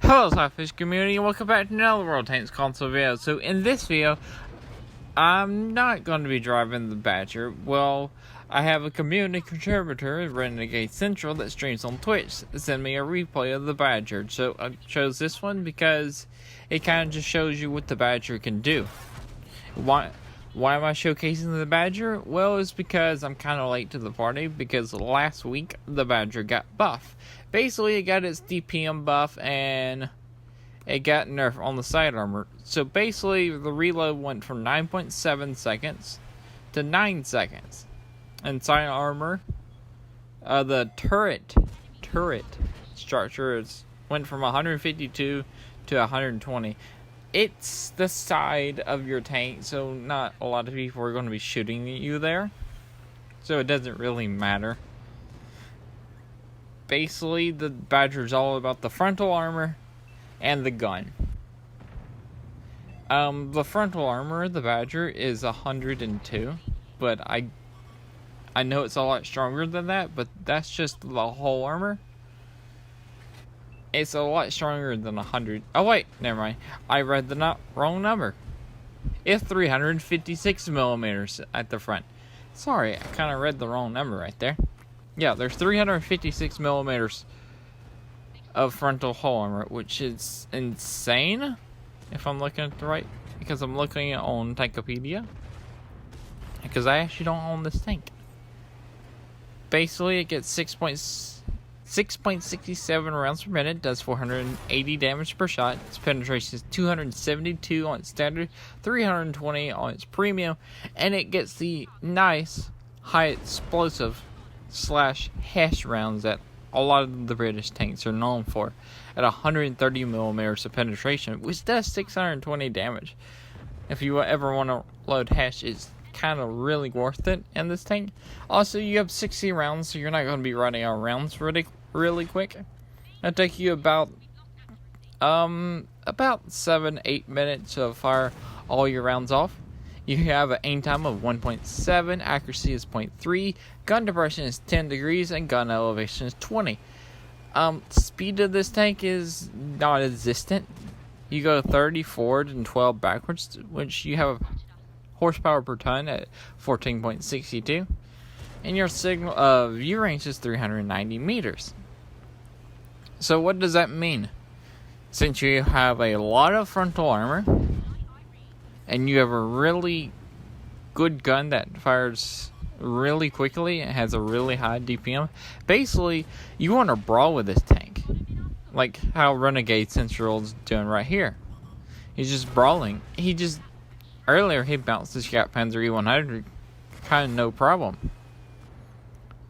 Hello SLAPAFISH community, and welcome back to another World Tanks console video. So in this video, I'm not going to be driving the Badger. Well, I have a community contributor, Renegade Central, that streams on Twitch, send me a replay of the Badger. So I chose this one because it kind of just shows you what the Badger can do. Why am I showcasing the Badger? Well, it's because I'm kind of late to the party, because last week the Badger got buff. Basically, it got its DPM buff and it got nerfed on the side armor. So basically, the reload went from 9.7 seconds to 9 seconds. And side armor, the turret structure went from 152 to 120. It's the side of your tank, so not a lot of people are going to be shooting at you there. So it doesn't really matter. Basically, the Badger is all about the frontal armor and the gun. The frontal armor of the Badger is 102, but I know it's a lot stronger than that, but that's just the whole armor. It's a lot stronger than 100. Oh wait, never mind. I read the wrong number. It's 356 millimeters at the front. Sorry, I kind of read the wrong number right there. Yeah, there's 356 millimeters of frontal hull armor, which is insane. If I'm looking at the right, because I'm looking on Tankopedia. Because I actually don't own this tank. Basically, it gets 6.67 rounds per minute, does 480 damage per shot. Its penetration is 272 on its standard, 320 on its premium, and it gets the nice high explosive / hash rounds that a lot of the British tanks are known for, at 130 millimeters of penetration, which does 620 damage. If you ever want to load hash, it's kind of really worth it in this tank. Also, you have 60 rounds, so you're not going to be running out of rounds really quick. It'll take you about 7-8 minutes to fire all your rounds off. You have an aim time of 1.7, accuracy is 0.3, gun depression is 10 degrees, and gun elevation is 20. Speed of this tank is non-existent. You go 30 forward and 12 backwards, which you have horsepower per ton at 14.62, and your signal view range is 390 meters. So what does that mean? Since you have a lot of frontal armor and you have a really good gun that fires really quickly and has a really high DPM, basically you want to brawl with this tank, like how Renegade Central's doing right here. He's just brawling. Earlier he bounced the Scout Panzer E100 kind of no problem.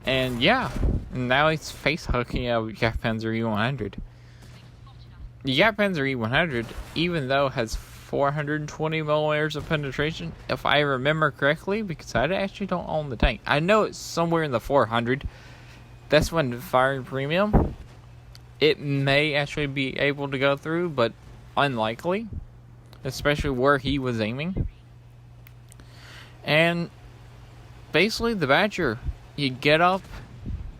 And yeah, now he's face hooking a Scout Panzer E100. The Scout Panzer E100, even though has 420 millimeters of penetration, if I remember correctly, because I actually don't own the tank. I know it's somewhere in the 400. That's when firing premium. It may actually be able to go through, but unlikely. Especially where he was aiming. And basically the Badger, you get up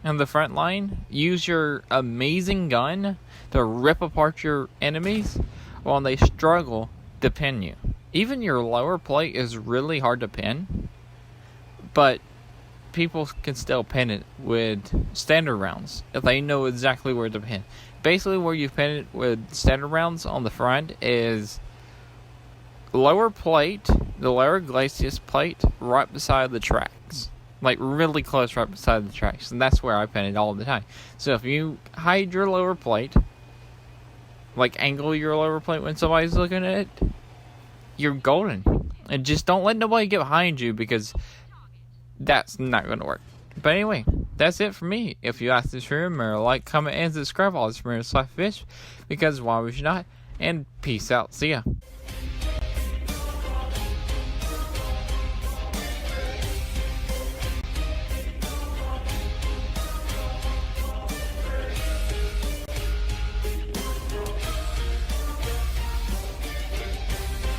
in the front line, use your amazing gun to rip apart your enemies while they struggle to pin you. Even your lower plate is really hard to pin, but people can still pin it with standard rounds if they know exactly where to pin. Basically where you pin it with standard rounds on the front is lower plate, the lower glacis plate, right beside the tracks. Like really close right beside the tracks. And that's where I pin it all the time. So if you hide your lower plate, like angle your lower plate when somebody's looking at it, you're golden. And just don't let nobody get behind you, because that's not going to work. But anyway, that's it for me. If you like this video, remember like, comment, and subscribe. All this from SLAPAFISH, because why would you not? And peace out. See ya.